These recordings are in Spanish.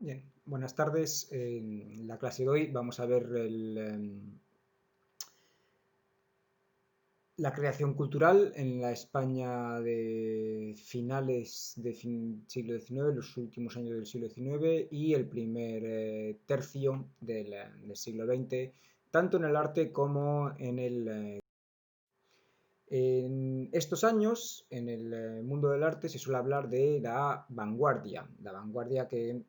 Bien, buenas tardes. En la clase de hoy vamos a ver la creación cultural en la España de finales del siglo XIX, los últimos años del siglo XIX y el primer tercio del siglo XX, tanto en el arte como en en estos años, en el mundo del arte, se suele hablar de la vanguardia que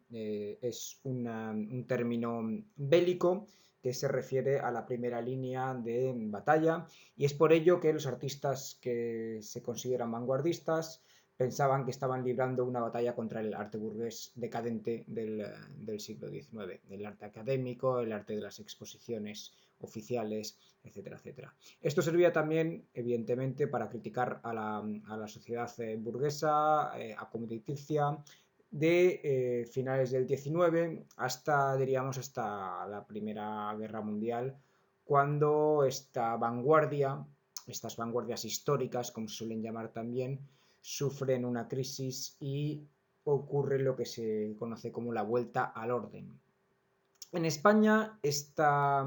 es un término bélico que se refiere a la primera línea de batalla, y es por ello que los artistas que se consideran vanguardistas pensaban que estaban librando una batalla contra el arte burgués decadente del siglo XIX, el arte académico, el arte de las exposiciones oficiales, etcétera, etcétera. Esto servía también, evidentemente, para criticar a la sociedad burguesa, acomoditicia, de finales del XIX hasta, diríamos, hasta la Primera Guerra Mundial, cuando estas vanguardias históricas, como se suelen llamar también, sufren una crisis y ocurre lo que se conoce como la vuelta al orden. En España esta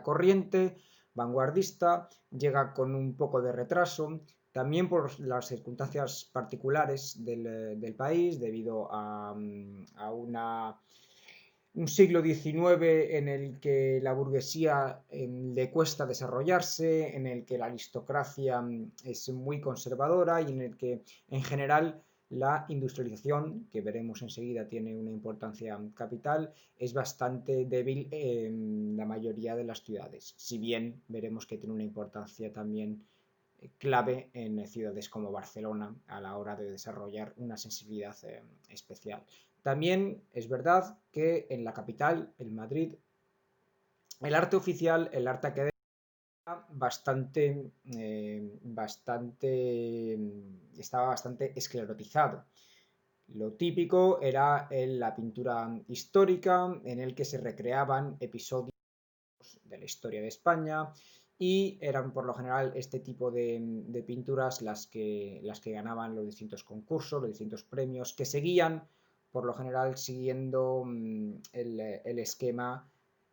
corriente vanguardista llega con un poco de retraso, también por las circunstancias particulares del país, debido a un siglo XIX en el que la burguesía le cuesta desarrollarse, en el que la aristocracia es muy conservadora y en el que en general la industrialización, que veremos enseguida tiene una importancia capital, es bastante débil en la mayoría de las ciudades, si bien veremos que tiene una importancia también clave en ciudades como Barcelona a la hora de desarrollar una sensibilidad especial. También es verdad que en la capital, en Madrid, el arte oficial, el arte académico, estaba bastante esclerotizado. Lo típico era la pintura histórica, en el que se recreaban episodios de la historia de España, y eran por lo general este tipo de pinturas las que ganaban los distintos concursos, los distintos premios, que seguían por lo general siguiendo el esquema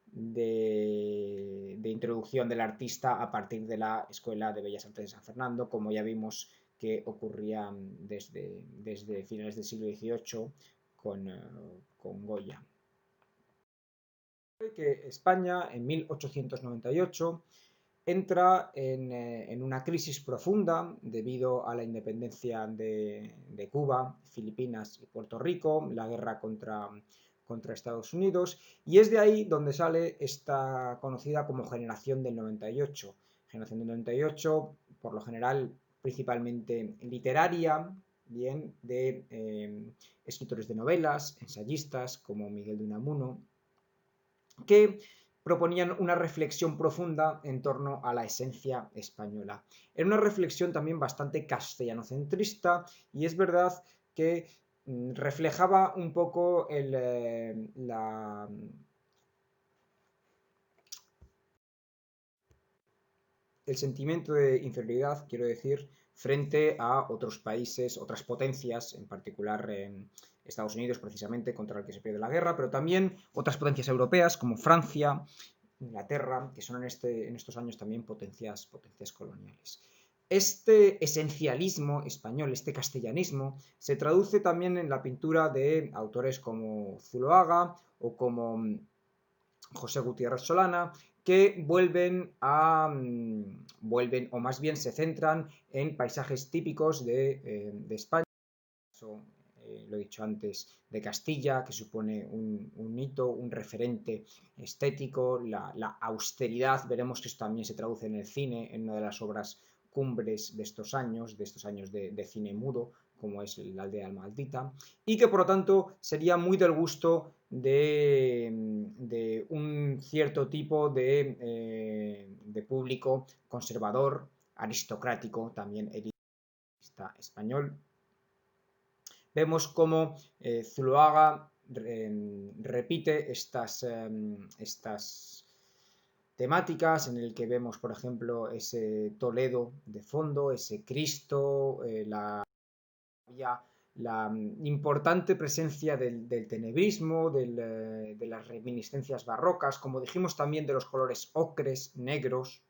de introducción del artista a partir de la Escuela de Bellas Artes de San Fernando, como ya vimos que ocurría desde finales del siglo XVIII con Goya. Que España en 1898 entra en una crisis profunda debido a la independencia de Cuba, Filipinas y Puerto Rico, la guerra contra Estados Unidos, y es de ahí donde sale esta conocida como generación del 98. Generación del 98, por lo general, principalmente literaria, bien, de escritores de novelas, ensayistas como Miguel de Unamuno, que proponían una reflexión profunda en torno a la esencia española. Era una reflexión también bastante castellanocentrista, y es verdad que reflejaba un poco el sentimiento de inferioridad, quiero decir, frente a otros países, otras potencias, en particular Estados Unidos, precisamente, contra el que se pierde la guerra, pero también otras potencias europeas como Francia, Inglaterra, que son en estos años también potencias coloniales. Este esencialismo español, este castellanismo, se traduce también en la pintura de autores como Zuloaga o como José Gutiérrez Solana, que vuelven, o más bien se centran en paisajes típicos de España. Lo he dicho antes, de Castilla, que supone un hito, un referente estético, la austeridad. Veremos que esto también se traduce en el cine, en una de las obras cumbres de estos años de cine mudo, como es La aldea maldita, y que por lo tanto sería muy del gusto de un cierto tipo de público conservador, aristocrático, también elitista español. Vemos cómo Zuloaga repite estas temáticas, en el que vemos, por ejemplo, ese Toledo de fondo, ese Cristo, la importante presencia del tenebrismo, de las reminiscencias barrocas, como dijimos también de los colores ocres, negros.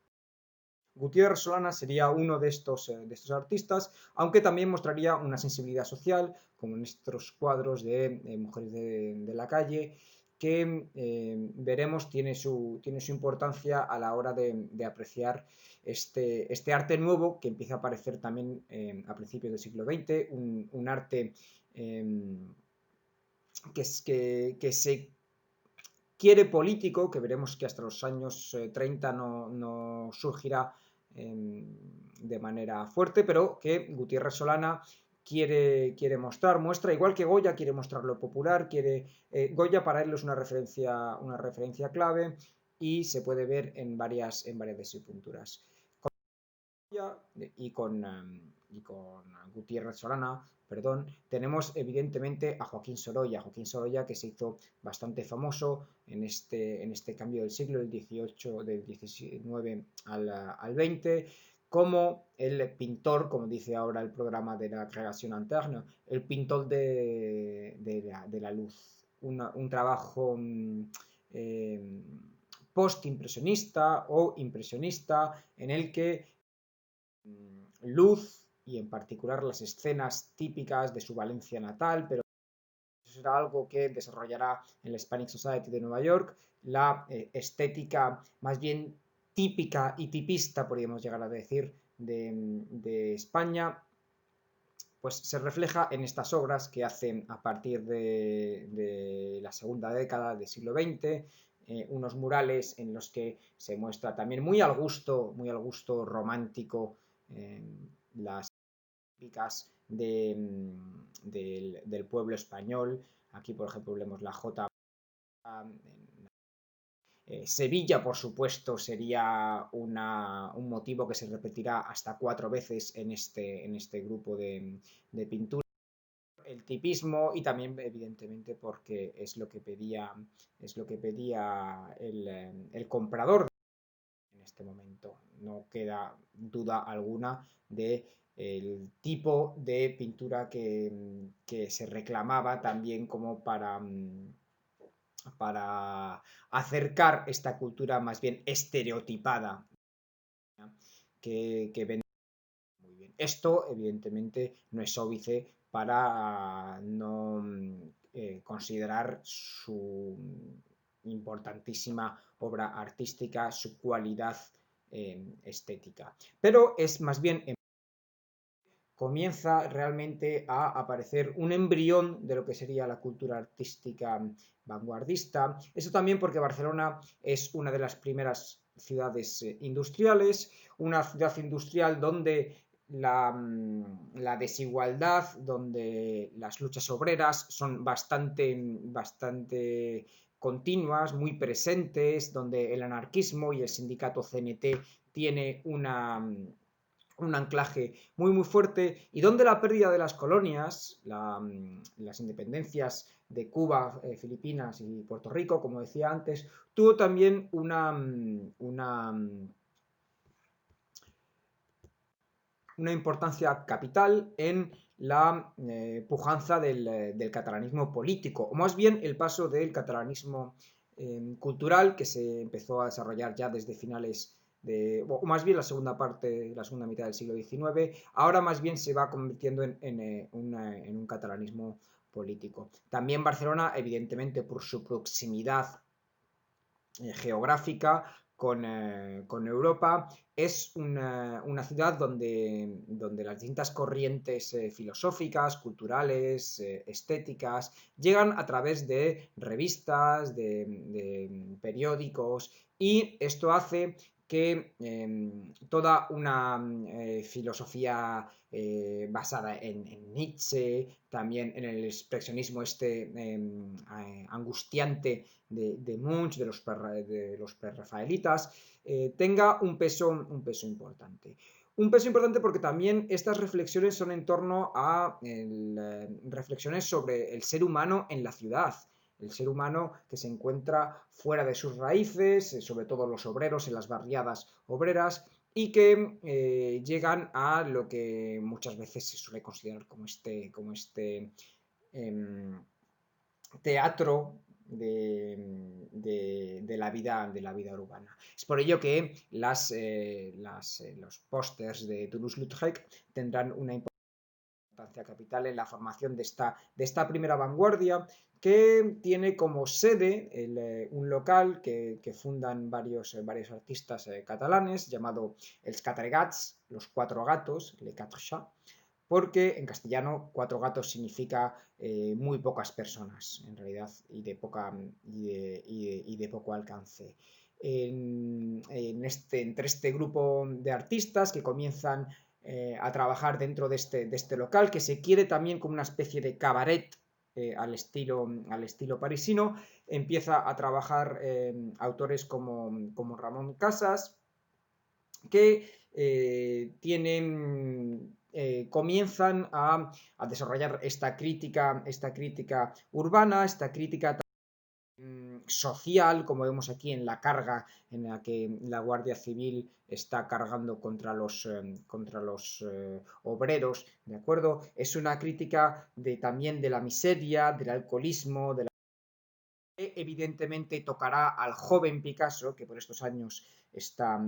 Gutiérrez Solana sería uno de estos artistas, aunque también mostraría una sensibilidad social, como en estos cuadros de Mujeres de la calle, que veremos tiene su importancia a la hora de apreciar este arte nuevo que empieza a aparecer también a principios del siglo XX, un arte que se quiere político, que veremos que hasta los años 30 no surgirá de manera fuerte, pero que Gutiérrez Solana quiere muestra, igual que Goya quiere mostrar lo popular, Goya para él es una referencia clave y se puede ver en varias de sus pinturas. Y con Gutiérrez Solana, perdón, tenemos evidentemente a Joaquín Sorolla que se hizo bastante famoso en este cambio del siglo, del XVIII, del XIX al XX, como el pintor, como dice ahora el programa de la Creación Interne, el pintor de la luz. Un trabajo post-impresionista o impresionista en el que luz y en particular las escenas típicas de su Valencia natal, pero eso será algo que desarrollará en la Hispanic Society de Nueva York, la estética más bien típica y tipista, podríamos llegar a decir, de España, pues se refleja en estas obras que hacen a partir de la segunda década del siglo XX, unos murales en los que se muestra también muy al gusto romántico las típicas del pueblo español. Aquí, por ejemplo, vemos la J. Sevilla, por supuesto, sería un motivo que se repetirá hasta 4 veces en este grupo de pintura. El tipismo y también, evidentemente, porque es lo que pedía el comprador en este momento. No queda duda alguna de el tipo de pintura que se reclamaba también como para acercar esta cultura más bien estereotipada que ven muy bien. Esto, evidentemente, no es óbice para no considerar su importantísima obra artística, su cualidad estética. Pero es más bien comienza realmente a aparecer un embrión de lo que sería la cultura artística vanguardista. Eso también porque Barcelona es una de las primeras ciudades industriales, una ciudad industrial donde la desigualdad, donde las luchas obreras son bastante continuas, muy presentes, donde el anarquismo y el sindicato CNT tiene un anclaje muy fuerte y donde la pérdida de las colonias, las independencias de Cuba, Filipinas y Puerto Rico, como decía antes, tuvo también una importancia capital en la pujanza del catalanismo político, o más bien el paso del catalanismo cultural que se empezó a desarrollar ya desde finales o más bien la segunda mitad del siglo XIX, ahora más bien se va convirtiendo en un catalanismo político. También Barcelona, evidentemente por su proximidad geográfica con Europa, es una ciudad donde las distintas corrientes filosóficas, culturales, estéticas, llegan a través de revistas, de periódicos, y esto hace que toda una filosofía basada en Nietzsche, también en el expresionismo angustiante de Munch, de los prerrafaelitas, tenga un peso importante. Un peso importante porque también estas reflexiones son en torno a reflexiones sobre el ser humano en la ciudad. El ser humano que se encuentra fuera de sus raíces, sobre todo los obreros en las barriadas obreras, y que llegan a lo que muchas veces se suele considerar como este teatro de la vida urbana. Es por ello que los pósters de Toulouse-Lautrec tendrán una importancia capital en la formación de esta primera vanguardia, que tiene como sede un local que fundan varios artistas catalanes, llamado Els Quatre Gats, los cuatro gatos, Les Quatre Chats, porque en castellano cuatro gatos significa muy pocas personas, en realidad, y de poco alcance. Entre este grupo de artistas que comienzan a trabajar dentro de este local, que se quiere también como una especie de cabaret al estilo parisino, empieza a trabajar autores como Ramón Casas, que comienzan a desarrollar esta crítica urbana, esta crítica social, como vemos aquí en la carga en la que la Guardia Civil está cargando contra los obreros, ¿de acuerdo? Es una crítica también de la miseria, del alcoholismo, evidentemente tocará al joven Picasso, que por estos años está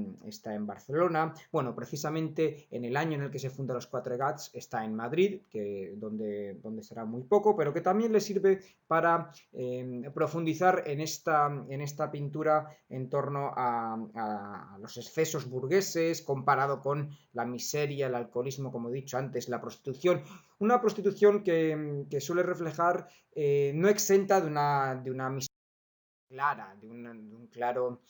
en Barcelona. Bueno, precisamente en el año en el que se funda los Quatre Gats está en Madrid, donde estará muy poco, pero que también le sirve para profundizar en esta pintura en torno a los excesos burgueses, comparado con la miseria, el alcoholismo, como he dicho antes, la prostitución. Una prostitución que suele reflejar no exenta de una misión clara, de un claro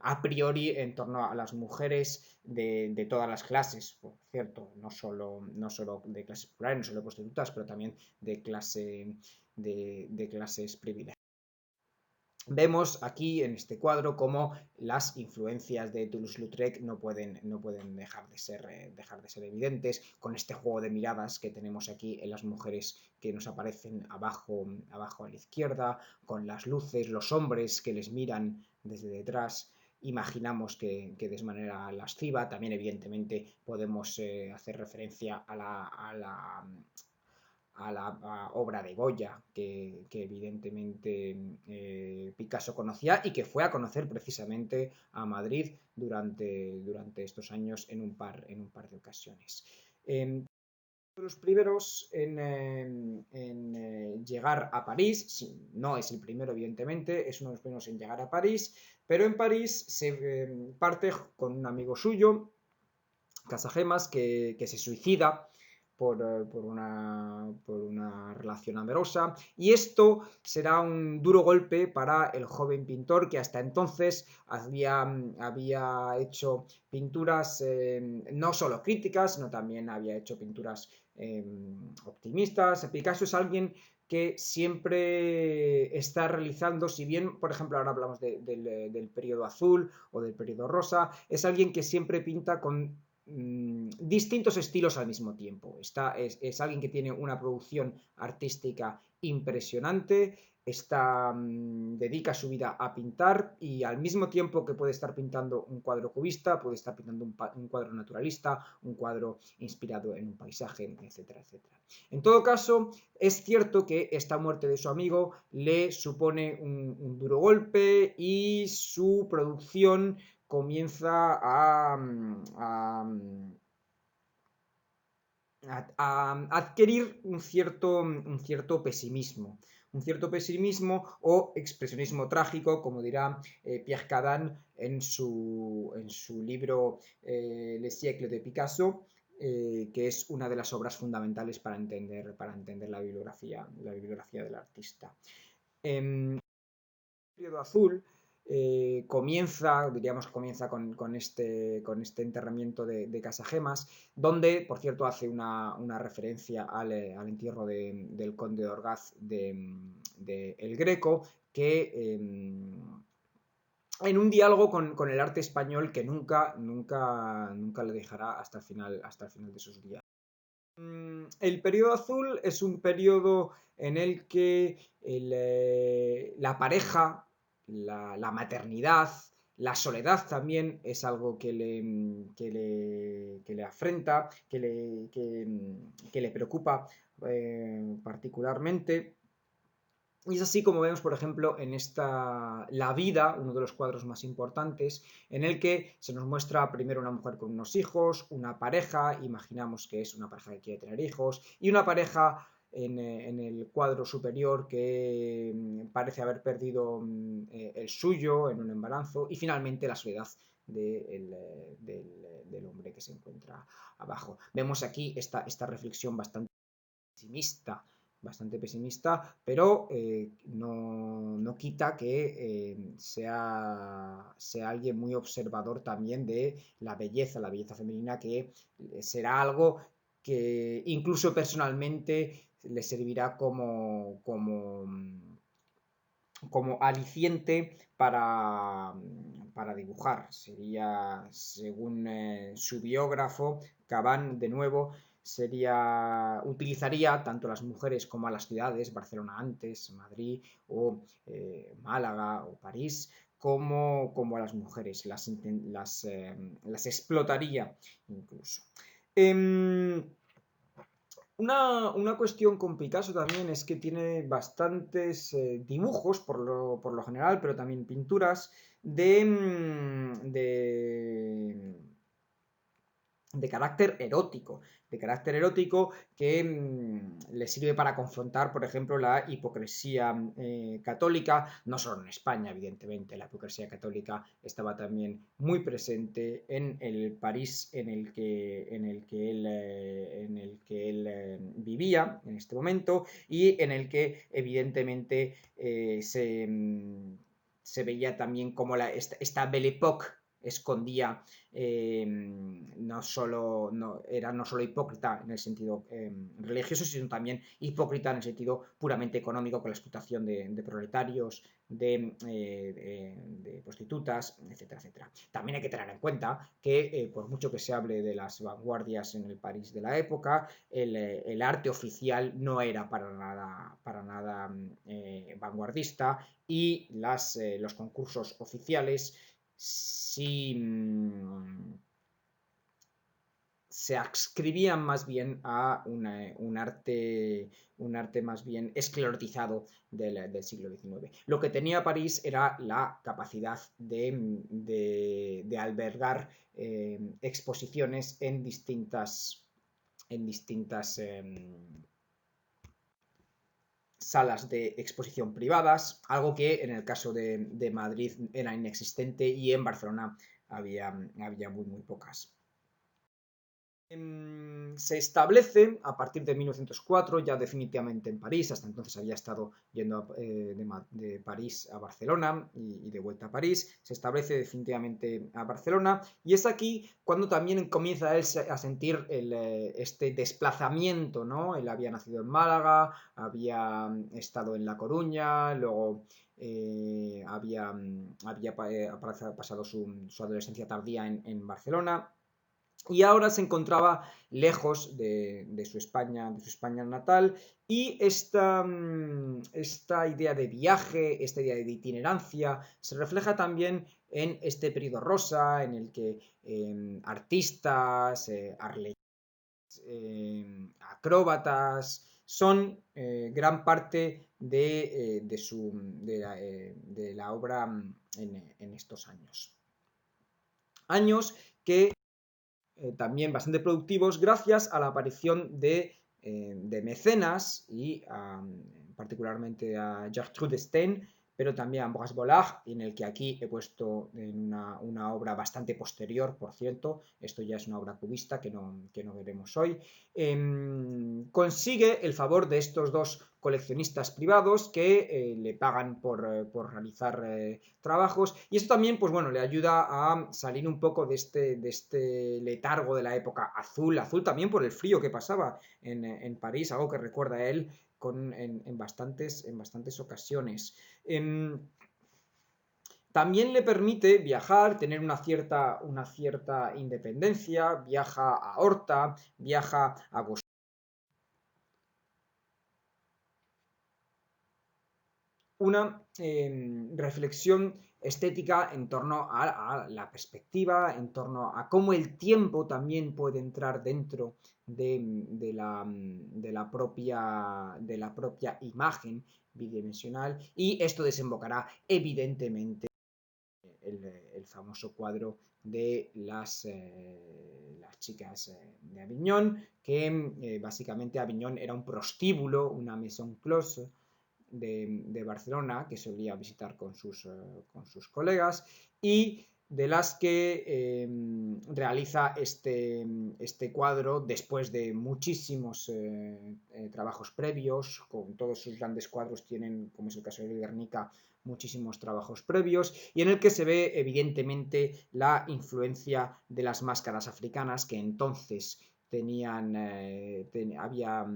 a priori en torno a las mujeres de todas las clases, por cierto, no solo de clases populares, no solo de prostitutas, pero también de clases privilegiadas. Vemos aquí en este cuadro cómo las influencias de Toulouse-Lautrec no pueden dejar de ser evidentes, con este juego de miradas que tenemos aquí en las mujeres que nos aparecen abajo a la izquierda, con las luces, los hombres que les miran desde detrás. Imaginamos que de manera lasciva. También, evidentemente, podemos hacer referencia a la obra de Goya, que evidentemente Picasso conocía y que fue a conocer precisamente a Madrid durante estos años en un par de ocasiones. Uno de los primeros en llegar a París, no es el primero evidentemente, es uno de los primeros en llegar a París, pero en París se parte con un amigo suyo, Casagemas, que se suicida por una relación amorosa, y esto será un duro golpe para el joven pintor, que hasta entonces había hecho pinturas no solo críticas, sino también había hecho pinturas optimistas. Picasso es alguien que siempre está realizando, si bien, por ejemplo, ahora hablamos del periodo azul o del periodo rosa, es alguien que siempre pinta con distintos estilos al mismo tiempo. Es alguien que tiene una producción artística impresionante, dedica su vida a pintar, y al mismo tiempo que puede estar pintando un cuadro cubista, puede estar pintando un cuadro naturalista, un cuadro inspirado en un paisaje, etcétera, etcétera. En todo caso, es cierto que esta muerte de su amigo le supone un duro golpe, y su producción comienza a adquirir un cierto pesimismo o expresionismo trágico, como dirá Pierre Cardin en su libro Le siècle de Picasso, que es una de las obras fundamentales para entender la bibliografía del artista. El periodo azul comienza con este enterramiento de Casagemas, donde, por cierto, hace una referencia al entierro del conde de Orgaz de El Greco, que en un diálogo con el arte español que nunca le dejará hasta el final de sus días. El periodo azul es un periodo en el que la pareja, la maternidad, La soledad también es algo que le afrenta, que le preocupa particularmente. Y es así como vemos, por ejemplo, en La vida, uno de los cuadros más importantes, en el que se nos muestra primero una mujer con unos hijos, una pareja, imaginamos que es una pareja que quiere tener hijos, y una pareja en el cuadro superior que parece haber perdido el suyo en un embarazo, y finalmente la soledad del hombre que se encuentra abajo. Vemos aquí esta reflexión bastante pesimista, pero no quita que sea alguien muy observador también de la belleza femenina, que será algo que incluso personalmente le servirá como aliciente para dibujar. Sería, según su biógrafo, Caban, de nuevo, utilizaría tanto a las mujeres como a las ciudades, Barcelona antes, Madrid o Málaga o París, como a las mujeres, las explotaría incluso. Una cuestión con Picasso también es que tiene bastantes dibujos, por lo general, pero también pinturas de carácter erótico que le sirve para confrontar, por ejemplo, la hipocresía católica, no solo en España, evidentemente. La hipocresía católica estaba también muy presente en el París en el que él vivía en este momento, y en el que evidentemente se veía también como esta Belle Époque escondía, era no solo hipócrita en el sentido religioso, sino también hipócrita en el sentido puramente económico, con la explotación de proletarios, de prostitutas, etcétera, etcétera. También hay que tener en cuenta que, por mucho que se hable de las vanguardias en el París de la época, el arte oficial no era para nada vanguardista, y los concursos oficiales sí se adscribían más bien a un arte más bien esclerotizado del siglo XIX. Lo que tenía París era la capacidad de albergar exposiciones en distintas salas de exposición privadas, algo que en el caso de Madrid era inexistente, y en Barcelona había muy pocas. Se establece a partir de 1904 ya definitivamente en París. Hasta entonces había estado yendo de París a Barcelona y de vuelta a París. Se establece definitivamente a Barcelona, y es aquí cuando también comienza él a sentir este desplazamiento, ¿no? Él había nacido en Málaga, había estado en La Coruña, luego había pasado su adolescencia tardía en Barcelona, y ahora se encontraba lejos de su España natal, y esta idea de viaje, esta idea de itinerancia, se refleja también en este periodo rosa, en el que artistas, acróbatas, son gran parte de la obra en estos años. Años que también bastante productivos gracias a la aparición de mecenas, y particularmente a Gertrude Stein, pero también a Ambroise Vollard, en el que aquí he puesto en una obra bastante posterior, por cierto. Esto ya es una obra cubista que no veremos hoy. Consigue el favor de estos dos coleccionistas privados que le pagan por realizar trabajos, y esto también, pues bueno, le ayuda a salir un poco de este letargo de la época azul también por el frío que pasaba en París, algo que recuerda a él en bastantes ocasiones. También le permite viajar, tener una cierta independencia. Viaja a Horta, viaja a una reflexión estética en torno a la perspectiva, en torno a cómo el tiempo también puede entrar dentro de la propia imagen bidimensional, y esto desembocará evidentemente el famoso cuadro de las chicas de Aviñón, que básicamente Aviñón era un prostíbulo, una maison close de Barcelona que solía visitar con sus colegas, y de las que realiza este cuadro después de muchísimos trabajos previos. Con todos sus grandes cuadros tienen, como es el caso de Guernica, muchísimos trabajos previos, y en el que se ve evidentemente la influencia de las máscaras africanas que entonces había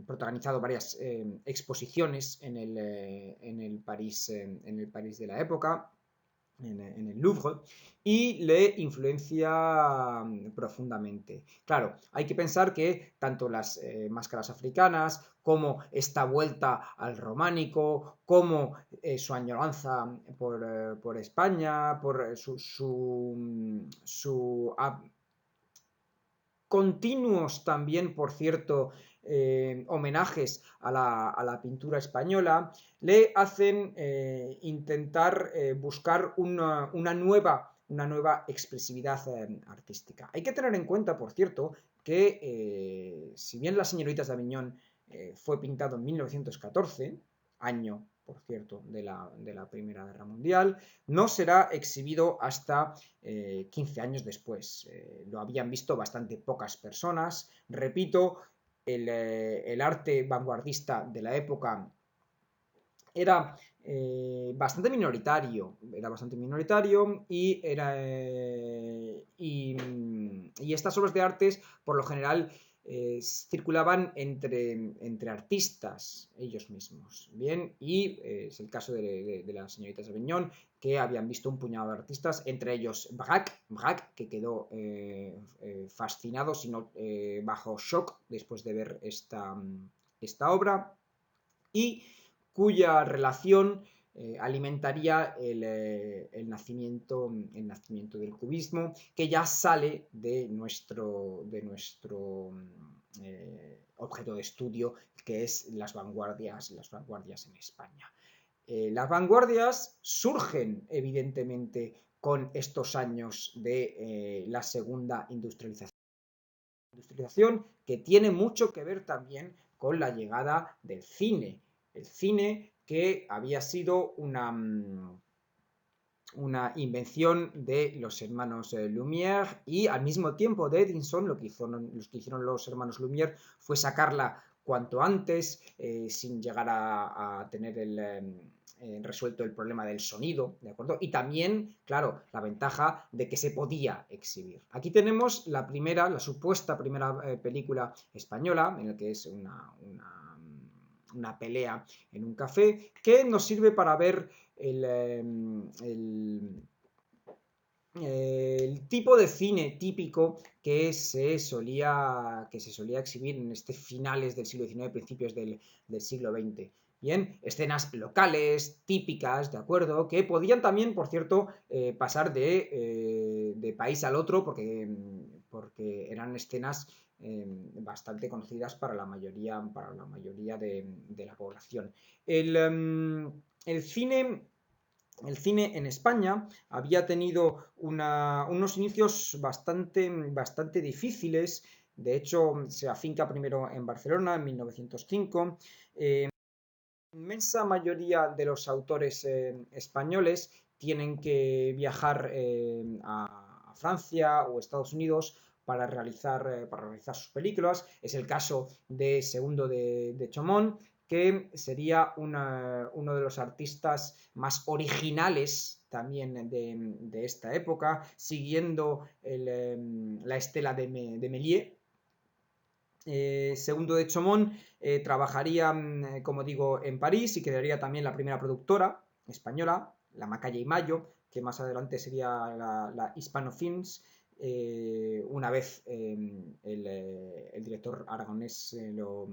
protagonizado varias exposiciones en el París de la época, en el Louvre, y le influencia profundamente. Claro, hay que pensar que tanto las máscaras africanas, como esta vuelta al románico, como su añoranza por España, por su continuos también, por cierto, homenajes a la pintura española, le hacen intentar buscar una nueva expresividad artística. Hay que tener en cuenta, por cierto, que si bien Las señoritas de Aviñón fue pintado en 1914, año, por cierto, de la Primera Guerra Mundial, no será exhibido hasta 15 años después. Lo habían visto bastante pocas personas. Repito, el arte vanguardista de la época era bastante minoritario, y estas obras de artes por lo general circulaban entre artistas ellos mismos, ¿bien? Y es el caso de las señoritas Aviñón, que habían visto un puñado de artistas, entre ellos Braque, que quedó fascinado, sino bajo shock después de ver esta obra, y cuya relación alimentaría el nacimiento del cubismo, que ya sale de nuestro objeto de estudio, que es las vanguardias en España. Las vanguardias surgen evidentemente con estos años de la segunda industrialización, que tiene mucho que ver también con la llegada del cine. El cine, que había sido una invención de los hermanos Lumière, y al mismo tiempo de Edison. Lo que hicieron los hermanos Lumière fue sacarla cuanto antes, sin llegar a tener resuelto el problema del sonido, ¿de acuerdo? Y también, claro, la ventaja de que se podía exhibir. Aquí tenemos la supuesta primera película española, en la que es una pelea en un café, que nos sirve para ver el tipo de cine típico que se solía exhibir en finales del siglo XIX, principios del siglo XX. Bien, escenas locales, típicas, ¿de acuerdo? Que podían también, por cierto, pasar de país al otro, porque eran escenas bastante conocidas para la mayoría de la población. El cine en España había tenido unos inicios bastante difíciles. De hecho, se afinca primero en Barcelona en 1905. La inmensa mayoría de los autores españoles tienen que viajar a Francia o Estados Unidos para realizar sus películas. Es el caso de Segundo de Chomón, que sería uno de los artistas más originales también de esta época, siguiendo la estela de Méliès. Segundo de Chomón trabajaría, como digo, en París, y crearía también la primera productora española, la Macaya y Mayo, que más adelante sería la Hispano Films, una vez el director aragonés lo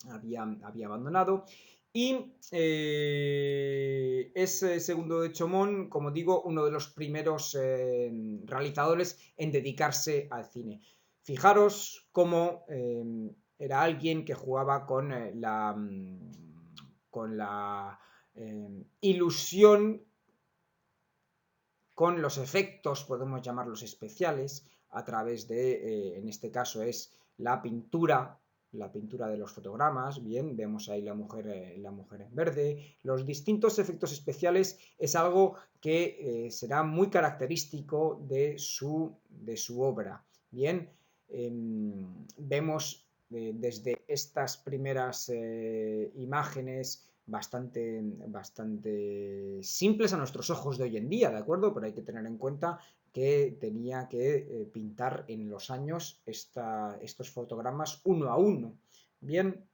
había abandonado. Y es, segundo de Chomón, como digo, uno de los primeros realizadores en dedicarse al cine. Fijaros cómo era alguien que jugaba con la ilusión, con los efectos, podemos llamarlos especiales, a través de, en este caso es la pintura de los fotogramas, bien, vemos ahí la mujer en verde, los distintos efectos especiales es algo que será muy característico de su obra, bien, vemos desde estas primeras imágenes bastante simples a nuestros ojos de hoy en día, ¿de acuerdo? Pero hay que tener en cuenta que tenía que pintar en los años estos fotogramas uno a uno. Bien,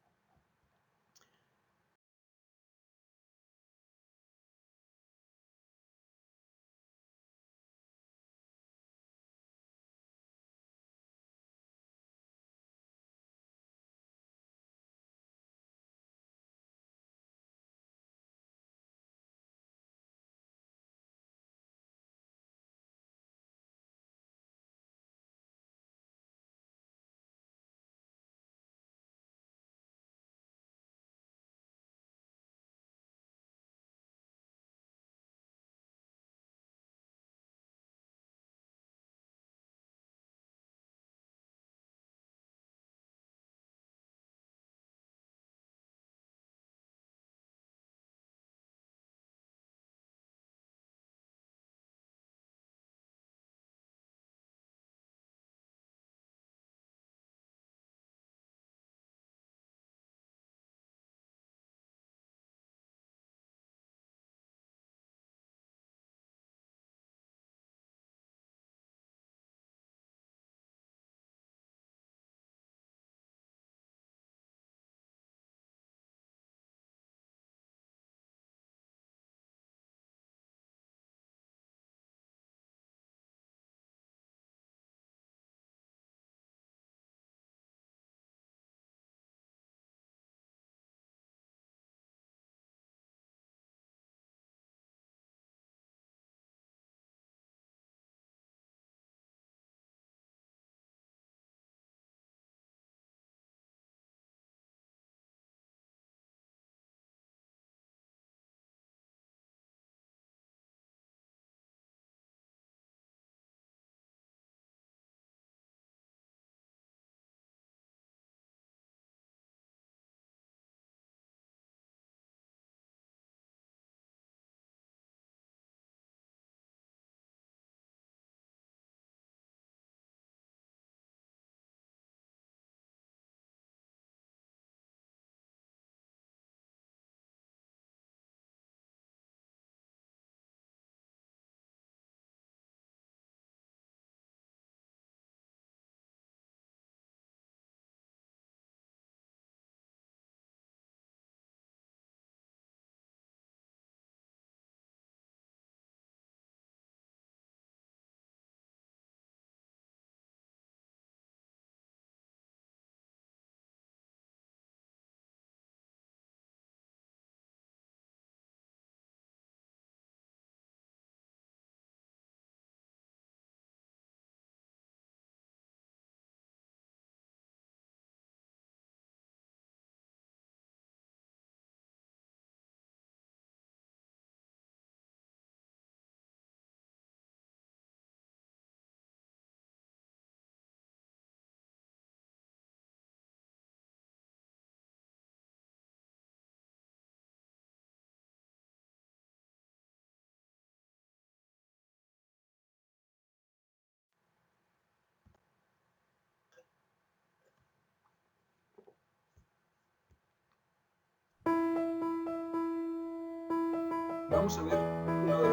vamos a ver uno de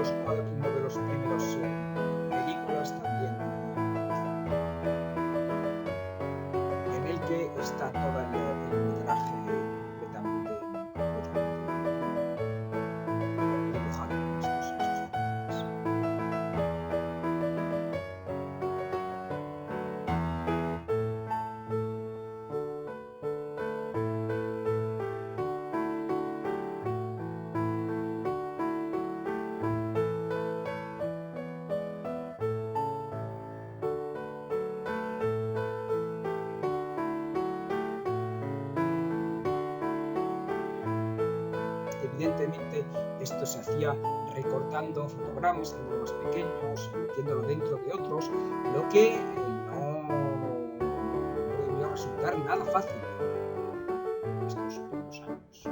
los primeros películas también en el que está todo el metraje completamente dibujado en estos fotogramas. evidentemente esto se hacía recortando fotogramas, haciéndolo más pequeños, metiéndolo dentro de otros, lo que no debió resultar nada fácil en estos primeros años.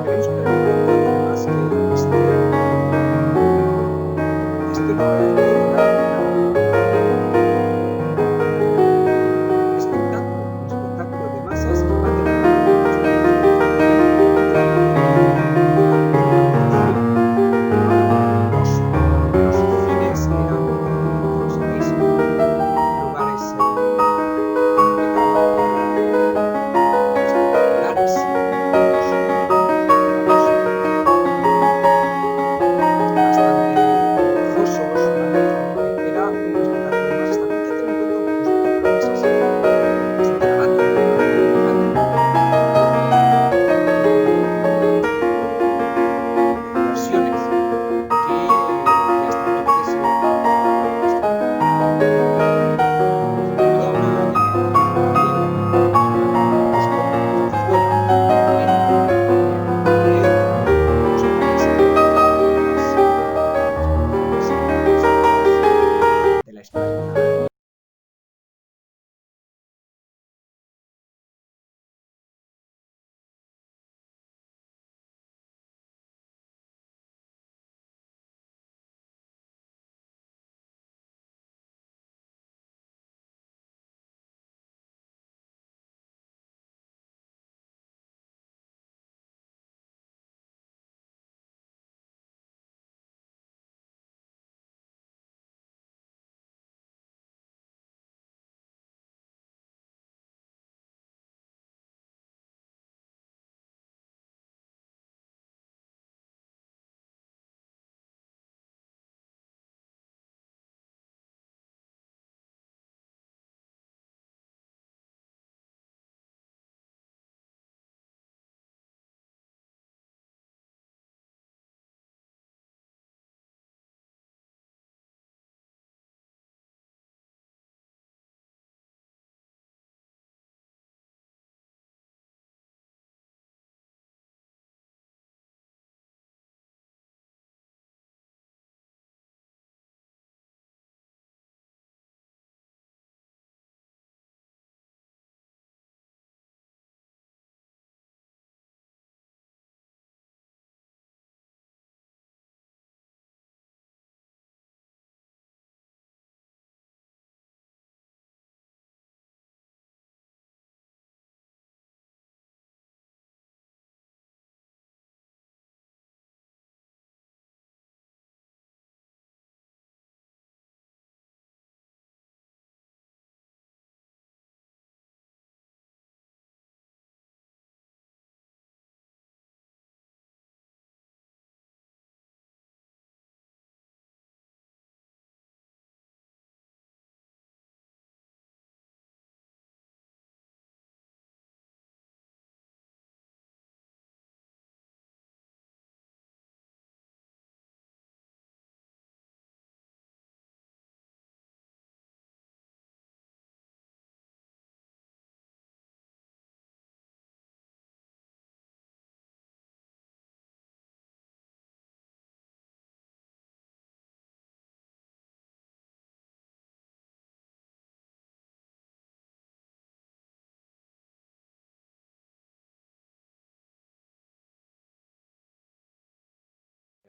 Tenemos que tener en cuenta además que este rodaje era un espectáculo de masas que iba a tener mucho los cines eran, como sabéis, lugares completamente espectaculares.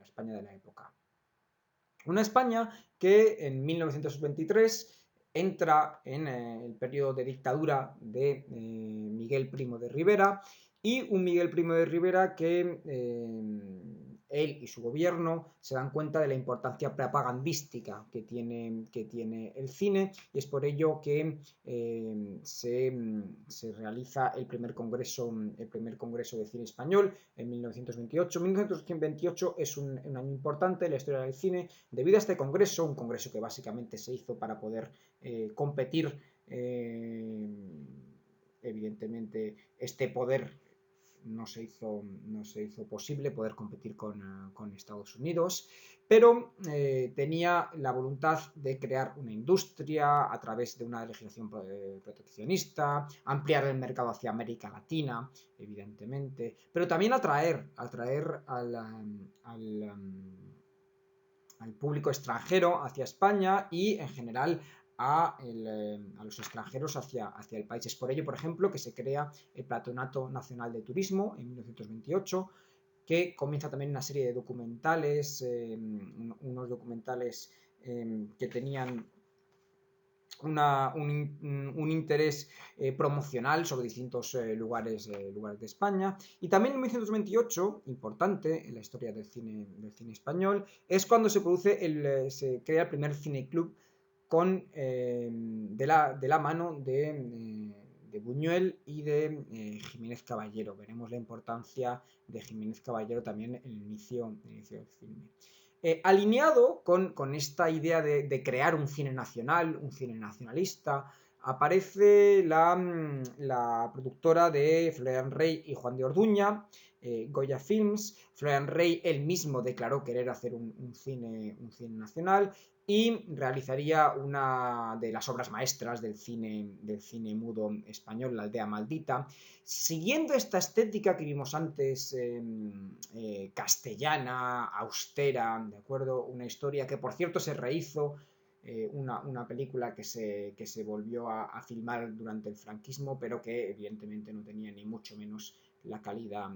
España de la época. Una España que en 1923 entra en el periodo de dictadura de Miguel Primo de Rivera, y un Miguel Primo de Rivera que él y su gobierno se dan cuenta de la importancia propagandística que tiene el cine, y es por ello que se realiza el primer congreso de cine español en 1928. 1928 es un año importante en la historia del cine debido a este congreso, un congreso que básicamente se hizo para poder competir, evidentemente este poder no se hizo posible poder competir con Estados Unidos, pero tenía la voluntad de crear una industria a través de una legislación proteccionista, ampliar el mercado hacia América Latina, evidentemente, pero también atraer al público extranjero hacia España y en general a los extranjeros hacia el país. Es por ello, por ejemplo, que se crea el Patronato Nacional de Turismo en 1928, que comienza también una serie de documentales, unos documentales que tenían un interés promocional sobre distintos lugares de España. Y también en 1928, importante en la historia del cine español, es cuando se crea el primer cineclub de la mano de Buñuel y de Jiménez Caballero. Veremos la importancia de Jiménez Caballero también en el inicio del cine. Alineado con esta idea de crear un cine nacional, un cine nacionalista, aparece la productora de Florian Rey y Juan de Orduña, Goya Films. Florian Rey él mismo declaró querer hacer un cine nacional y realizaría una de las obras maestras del cine mudo español, La aldea maldita, siguiendo esta estética que vimos antes, castellana, austera, ¿de acuerdo? Una historia que, por cierto, se rehizo, una película que se volvió a filmar durante el franquismo, pero que evidentemente no tenía ni mucho menos la calidad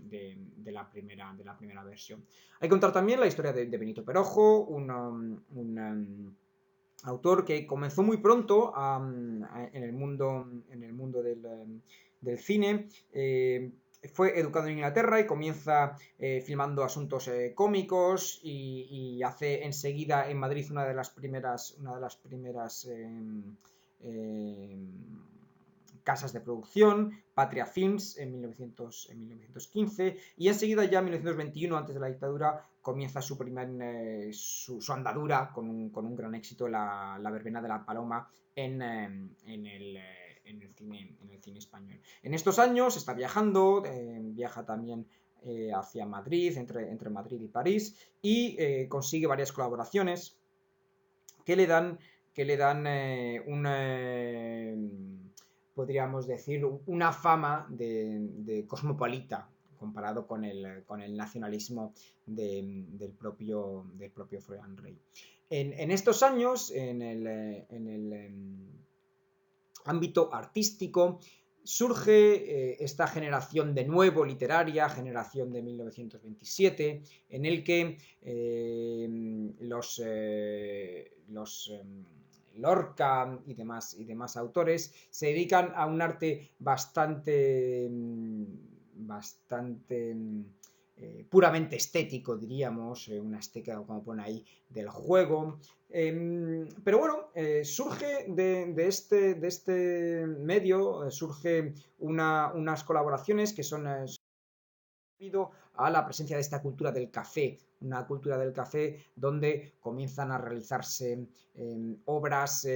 de la primera versión. Hay que contar también la historia de Benito Perojo, un autor que comenzó muy pronto en el mundo del cine. Fue educado en Inglaterra y comienza filmando asuntos cómicos, y hace enseguida en Madrid una de las primeras casas de producción, Patria Films, en 1915, y enseguida ya en 1921, antes de la dictadura, comienza su andadura con un gran éxito, la verbena de la Paloma en el cine español. En estos años está viajando, viaja también hacia Madrid, entre Madrid y París, y consigue varias colaboraciones que le dan podríamos decir, una fama de cosmopolita comparado con el nacionalismo del propio Florian Rey. En estos años, en el ámbito artístico, surge esta generación de nuevo literaria, generación de 1927, en el que Lorca y demás autores se dedican a un arte bastante puramente estético, diríamos, una estética, como pone ahí, del juego. Pero bueno, surge de este medio, surge unas colaboraciones que son debido a la presencia de esta cultura del café, una cultura del café donde comienzan a realizarse obras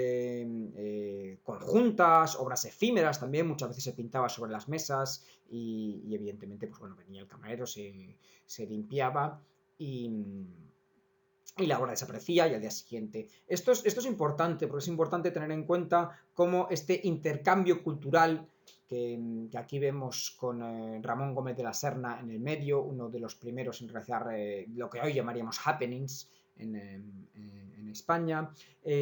conjuntas, obras efímeras también, muchas veces se pintaba sobre las mesas y evidentemente, pues bueno, venía el camarero, se limpiaba y la obra desaparecía y al día siguiente. Esto es importante, porque es importante tener en cuenta cómo este intercambio cultural que aquí vemos con Ramón Gómez de la Serna en el medio, uno de los primeros en realizar lo que hoy llamaríamos happenings en España,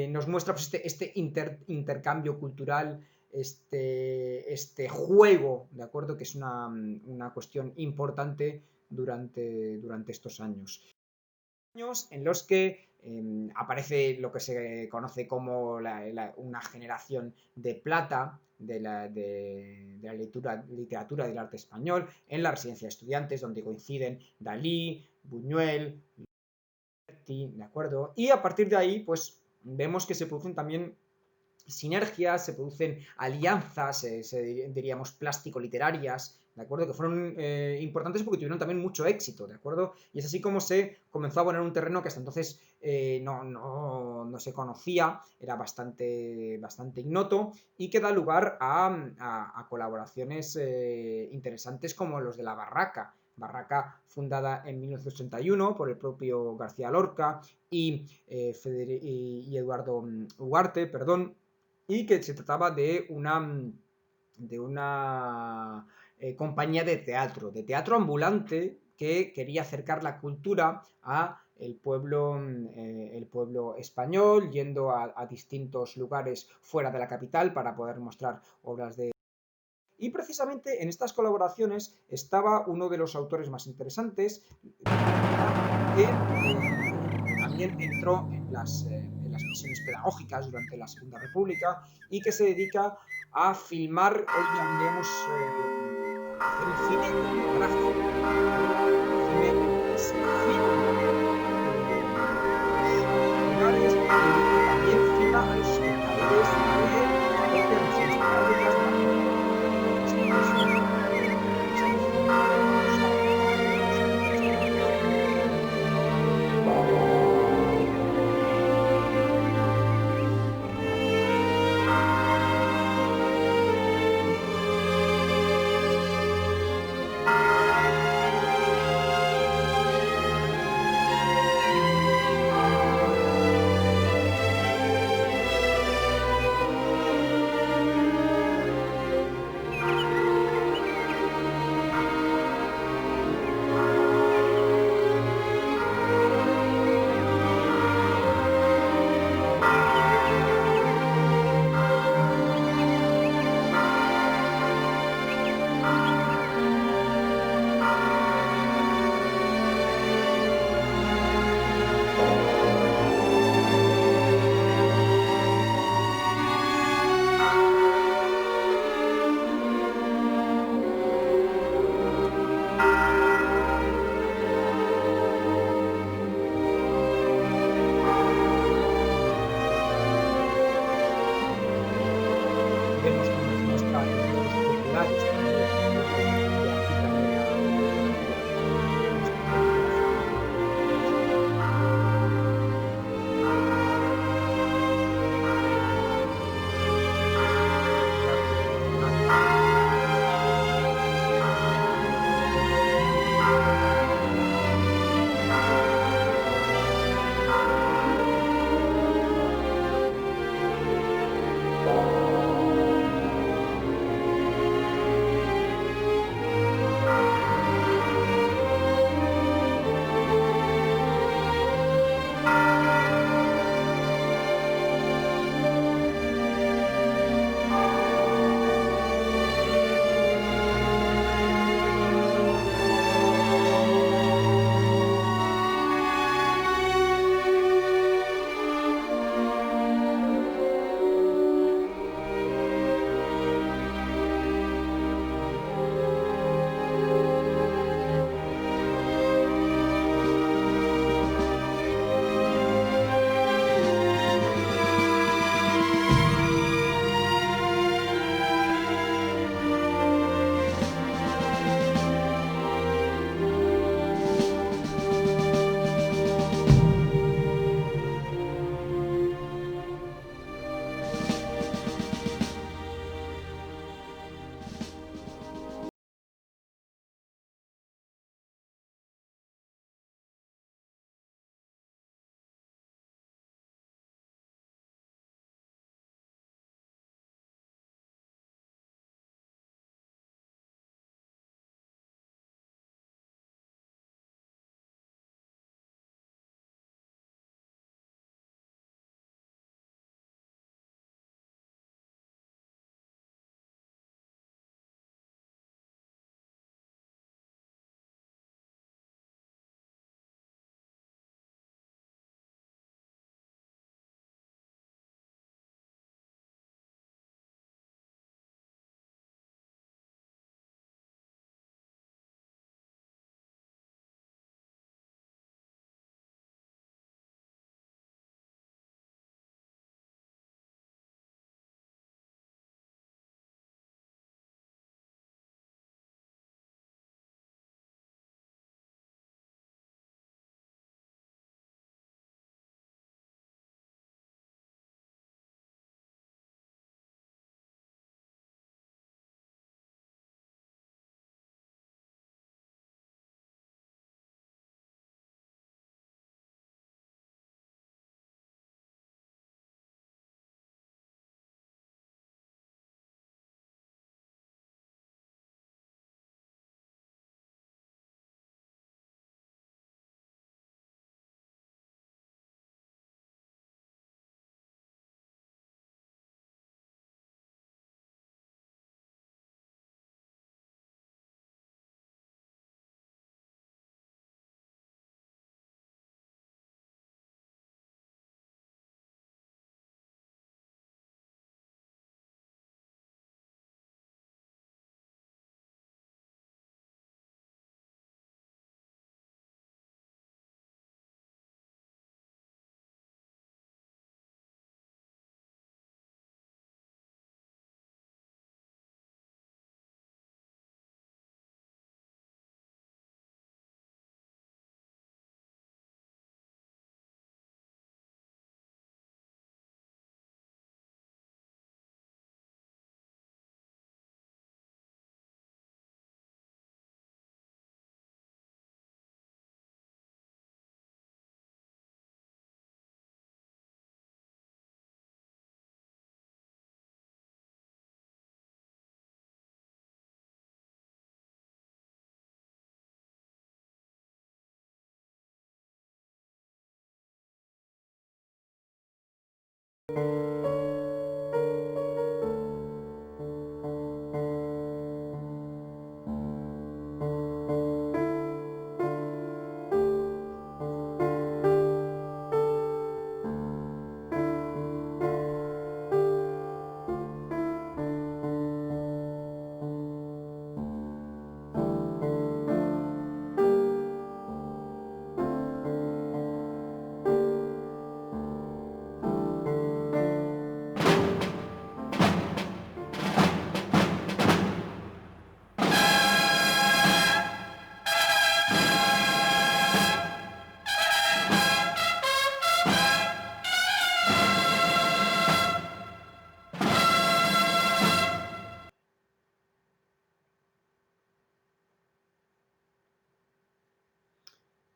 nos muestra pues, este intercambio cultural, este juego, ¿de acuerdo? Que es una cuestión importante durante estos años. En los que aparece lo que se conoce como una generación de plata de la literatura del arte español en la residencia de estudiantes, donde coinciden Dalí, Buñuel, ¿de acuerdo? Y a partir de ahí, pues vemos que se producen también sinergias, se producen alianzas, diríamos, plástico-literarias, ¿de acuerdo? Que fueron importantes porque tuvieron también mucho éxito, ¿de acuerdo? Y es así como se comenzó a poner un terreno que hasta entonces no se conocía, era bastante ignoto y que da lugar a colaboraciones interesantes como los de la Barraca. Barraca fundada en 1981 por el propio García Lorca y Eduardo Ugarte, perdón, y que se trataba de una compañía de teatro ambulante que quería acercar la cultura a el pueblo español, yendo a distintos lugares fuera de la capital para poder mostrar obras de... Y precisamente en estas colaboraciones estaba uno de los autores más interesantes, que también entró en las misiones pedagógicas durante la Segunda República y que se dedica a filmar, hoy llamaríamos, hacer el cine etnográfico. El cine es lugares y también filma a los espectadores de propias misiones pedagógicas.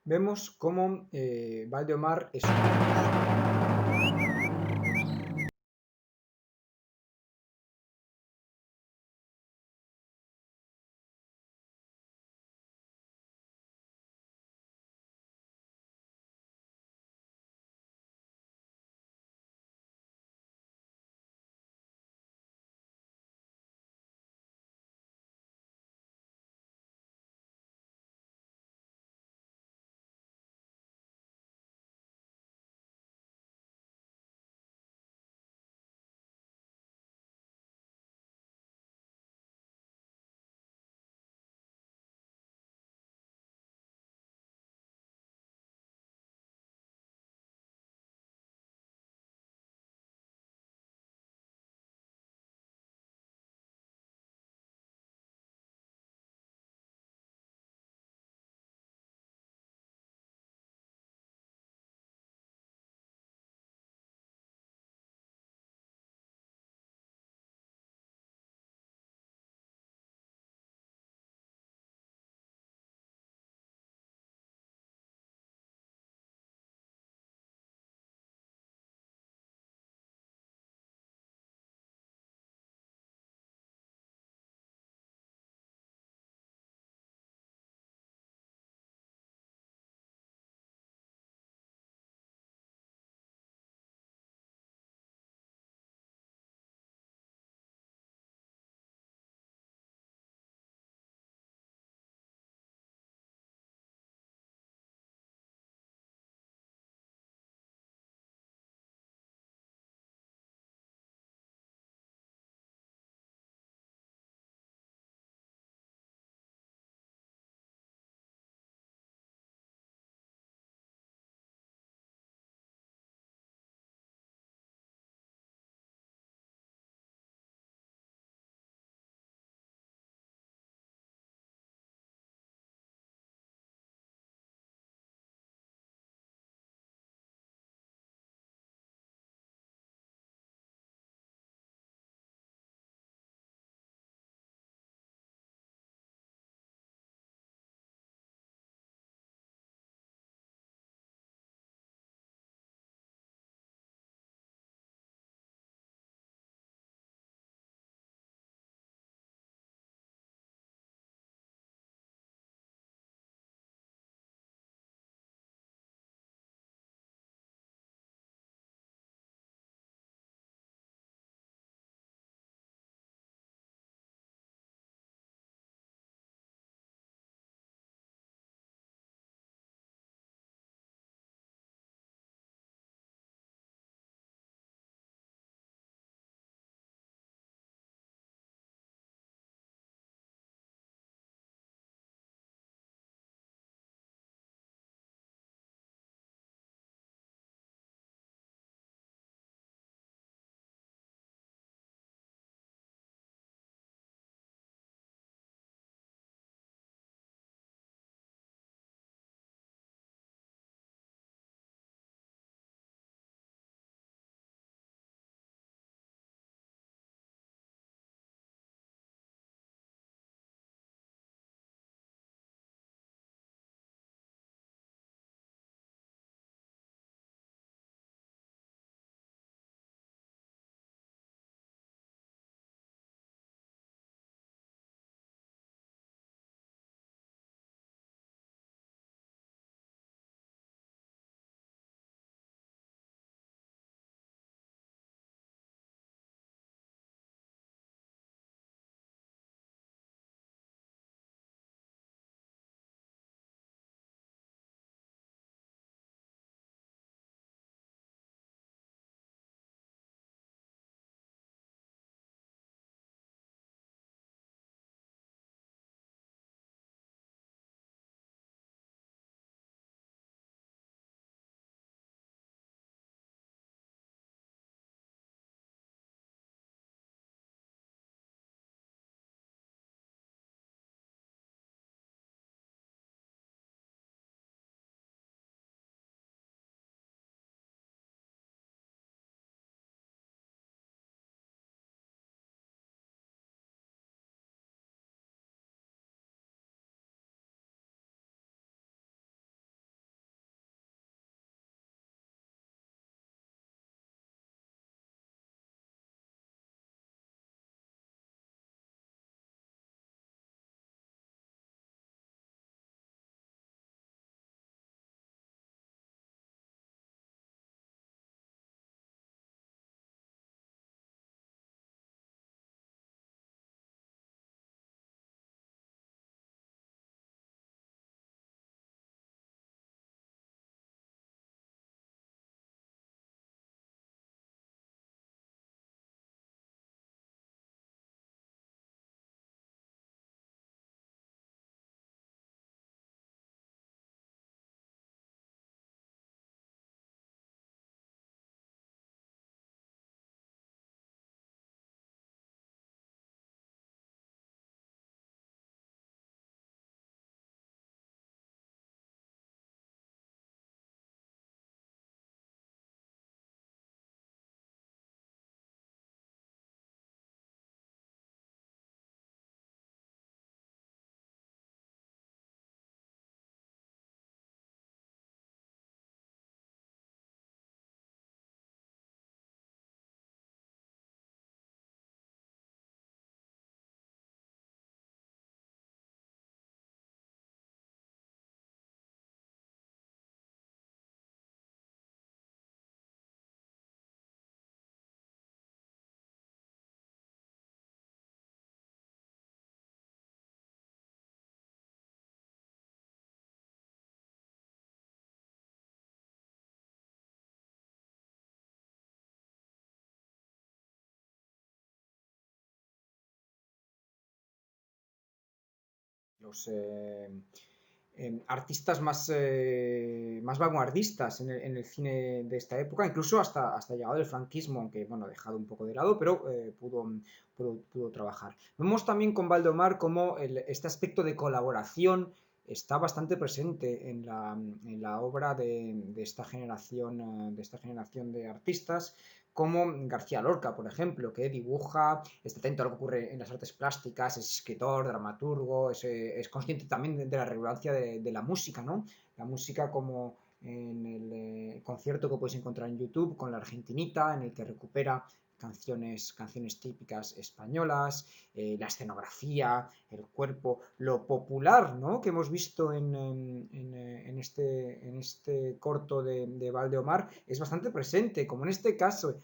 vemos cómo Valdemar es un artistas más vanguardistas en el cine de esta época, incluso hasta llegado el franquismo, aunque bueno, dejado un poco de lado, pero pudo trabajar. Vemos también con Valdemar cómo este aspecto de colaboración está bastante presente en la obra de esta generación de artistas, como García Lorca, por ejemplo, que dibuja, está atento a lo que ocurre en las artes plásticas, es escritor, dramaturgo, es consciente también de la relevancia de la música, ¿no? La música como en el concierto que podéis encontrar en YouTube con la Argentinita, en el que recupera canciones típicas españolas, la escenografía, el cuerpo, lo popular, ¿no? Que hemos visto en este corto de Valdeomar es bastante presente, como en este caso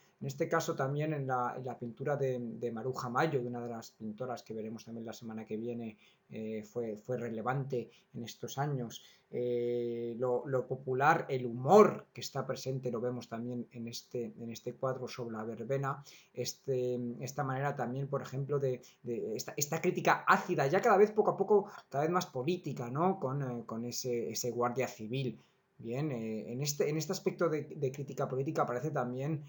también en la pintura de Maruja Mayo, de una de las pintoras que veremos también la semana que viene, fue relevante en estos años. Lo popular, el humor que está presente, lo vemos también en este cuadro sobre la verbena, esta manera también, por ejemplo, de esta crítica ácida, ya cada vez poco a poco, cada vez más política, ¿no? Con ese guardia civil. Bien, en este aspecto de crítica política aparece también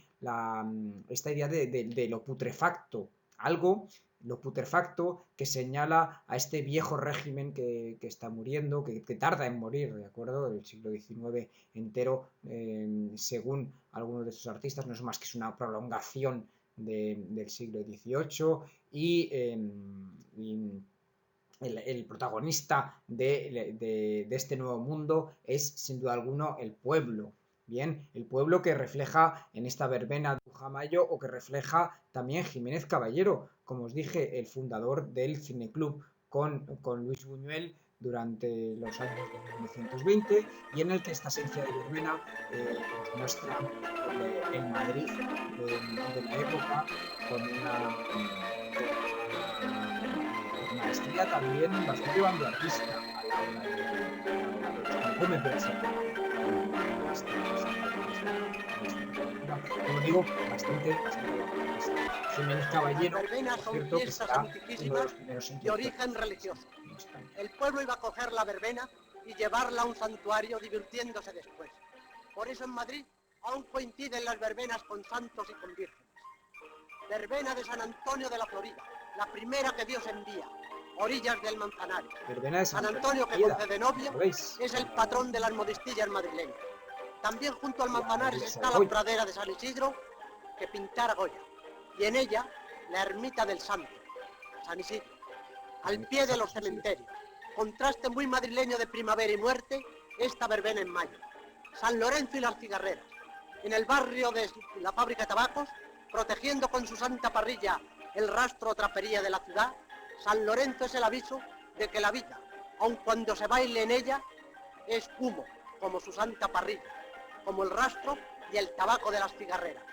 esta idea de lo putrefacto, algo lo putrefacto que señala a este viejo régimen que está muriendo, que tarda en morir, ¿de acuerdo? El siglo XIX entero, según algunos de estos artistas, no es más que es una prolongación del siglo XVIII y el protagonista de este nuevo mundo es sin duda alguno el pueblo. Bien, el pueblo que refleja en esta verbena de Mayo o que refleja también Jiménez Caballero, como os dije, el fundador del cineclub con Luis Buñuel durante los años de 1920 y en el que esta esencia de verbena nos muestra el Madrid de la época con una maestría también bastante vanguardista a la hora de cómo como digo, bastante Jiménez Caballero, por cierto, que será uno de los primeros de origen religioso. El pueblo iba a coger la verbena y llevarla a un santuario divirtiéndose después. Por eso en Madrid aún coinciden las verbenas con santos y con vírgenes. Verbena de San Antonio de la Florida, la primera que Dios envía, orillas del Manzanares. San Antonio, que concede novio, es el patrón de las modistillas madrileñas. También junto al Manzanares está la pradera de San Isidro, que pintara Goya, y en ella la ermita del Santo, San Isidro, al pie de los cementerios. Contraste muy madrileño de primavera y muerte, esta verbena en mayo. San Lorenzo y las cigarreras, en el barrio de la fábrica de tabacos, protegiendo con su santa parrilla el rastro o trapería de la ciudad, San Lorenzo es el aviso de que la vida, aun cuando se baile en ella, es humo, como su santa parrilla, como el rastro y el tabaco de las cigarreras.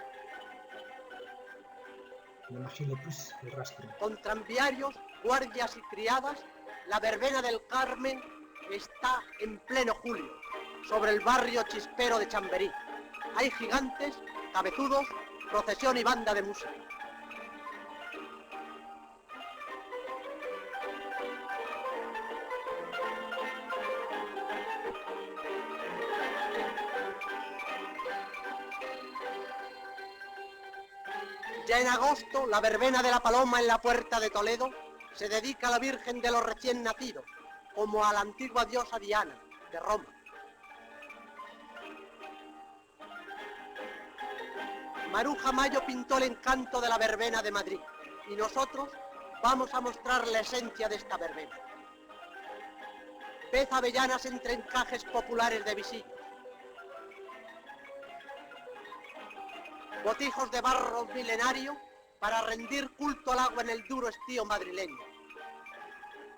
Con tranviarios, guardias y criadas, la verbena del Carmen está en pleno julio, sobre el barrio chispero de Chamberí. Hay gigantes, cabezudos, procesión y banda de música. Ya en agosto, la verbena de la Paloma en la Puerta de Toledo se dedica a la Virgen de los recién nacidos, como a la antigua diosa Diana, de Roma. Maruja Mayo pintó el encanto de la verbena de Madrid, y nosotros vamos a mostrar la esencia de esta verbena. Pez avellanas entre encajes populares de visillos. Botijos de barro milenario para rendir culto al agua en el duro estío madrileño.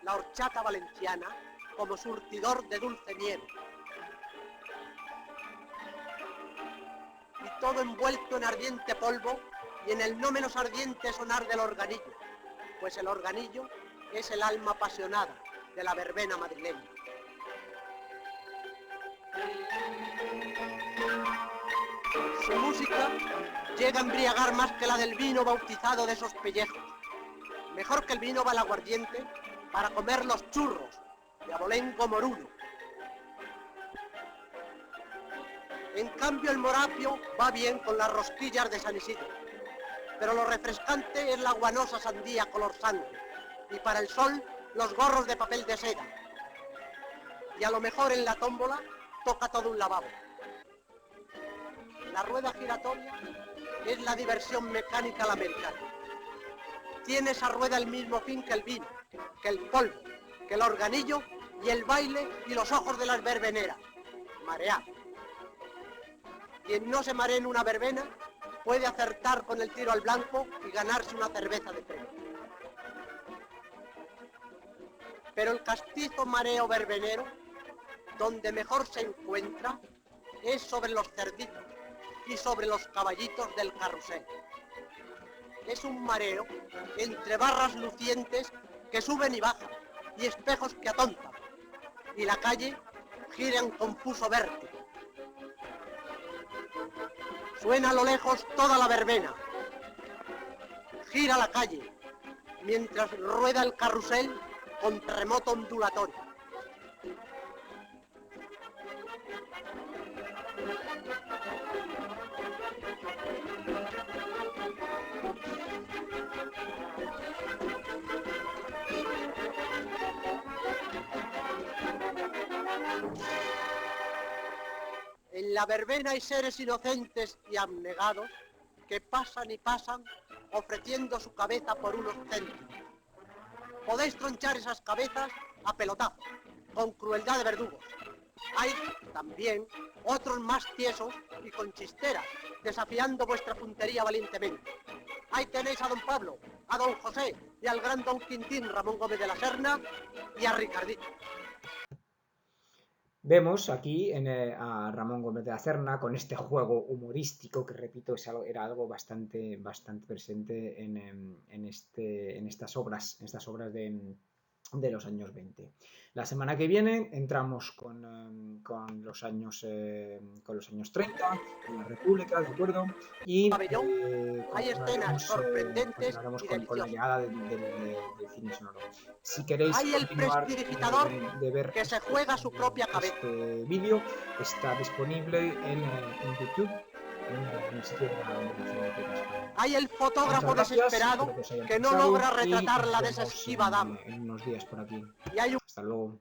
La horchata valenciana como surtidor de dulce nieve. Y todo envuelto en ardiente polvo y en el no menos ardiente sonar del organillo, pues el organillo es el alma apasionada de la verbena madrileña. Su música llega a embriagar más que la del vino bautizado de esos pellejos. Mejor que el vino va el aguardiente para comer los churros de abolengo moruno. En cambio el morapio va bien con las rosquillas de San Isidro, pero lo refrescante es la guanosa sandía color sangre, y para el sol los gorros de papel de seda. Y a lo mejor en la tómbola toca todo un lavabo. La rueda giratoria es la diversión mecánica a la americana. Tiene esa rueda el mismo fin que el vino, que el polvo, que el organillo y el baile y los ojos de las verbeneras. Marear. Quien no se maree en una verbena puede acertar con el tiro al blanco y ganarse una cerveza de premio. Pero el castizo mareo verbenero, donde mejor se encuentra, es sobre los cerditos y sobre los caballitos del carrusel. Es un mareo entre barras lucientes que suben y bajan, y espejos que atontan, y la calle gira en confuso vértigo. Suena a lo lejos toda la verbena. Gira la calle, mientras rueda el carrusel con terremoto ondulatorio. En la verbena hay seres inocentes y abnegados que pasan y pasan ofreciendo su cabeza por unos céntimos. Podéis tronchar esas cabezas a pelotazos, con crueldad de verdugos. Hay también otros más tiesos y con chisteras, desafiando vuestra puntería valientemente. Ahí tenéis a don Pablo, a don José y al gran don Quintín Ramón Gómez de la Serna y a Ricardito. Vemos aquí a Ramón Gómez de la Serna con este juego humorístico que, repito, era algo bastante presente en estas obras de los años 20. La semana que viene entramos con los años 30, con la República, ¿de acuerdo? Y hay escenas sorprendentes con la llegada del cine sonoro. Si queréis hay el continuar de ver que se juega su propia cabeza. Este vídeo está disponible en YouTube. En el sitio de la Biblioteca. Hay el fotógrafo desesperado que no logra retratar la desesquiva dama. En unos días por aquí. Y hay un... Hasta luego.